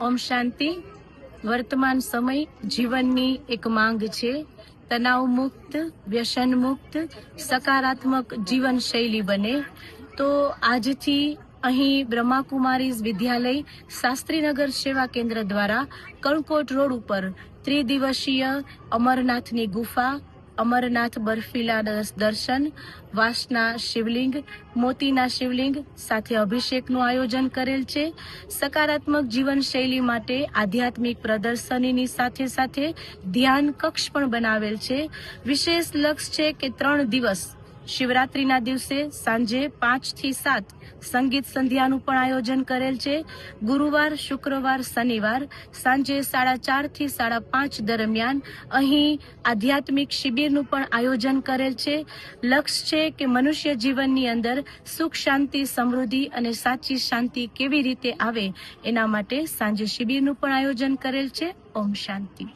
ઓમ શાંતિ. વર્તમાન સમય જીવનની એક માંગ છે. તણાવ મુક્ત, વ્યસન મુક્ત, સકારાત્મક જીવન શૈલી બને. તો આજથી અહીં બ્રહ્માકુમારીઝ વિદ્યાલય શાસ્ત્રીનગર સેવા કેન્દ્ર દ્વારા કણકોટ રોડ ઉપર ત્રિદિવસીય અમરનાથની ગુફા, અમરનાથ બર્ફીલા દર્શન, વાસના શિવલિંગ, મોતીના શિવલિંગ સાથે અભિષેકનું આયોજન કરેલ છે. સકારાત્મક જીવનશૈલી માટે આધ્યાત્મિક પ્રદર્શનીની સાથે સાથે ધ્યાન કક્ષ પણ બનાવેલ છે. વિશેષ લક્ષ્ય છે કે 3 દિવસ શિવરાત્રીના દિવસે સાંજે 5 થી 7 સંગીત સંધ્યાનું પણ આયોજન કરેલ છે. ગુરુવાર, શુક્રવાર, શનિવાર સાંજે 4:30 થી 5:30 દરમિયાન અહીં આધ્યાત્મિક શિબિરનું પણ આયોજન કરેલ છે. લક્ષ્ય છે કે મનુષ્ય જીવનની અંદર સુખ, શાંતિ, સમૃદ્ધિ અને સાચી શાંતિ કેવી રીતે આવે એના માટે સાંજે શિબિરનું પણ આયોજન કરેલ છે. ઓમ શાંતિ.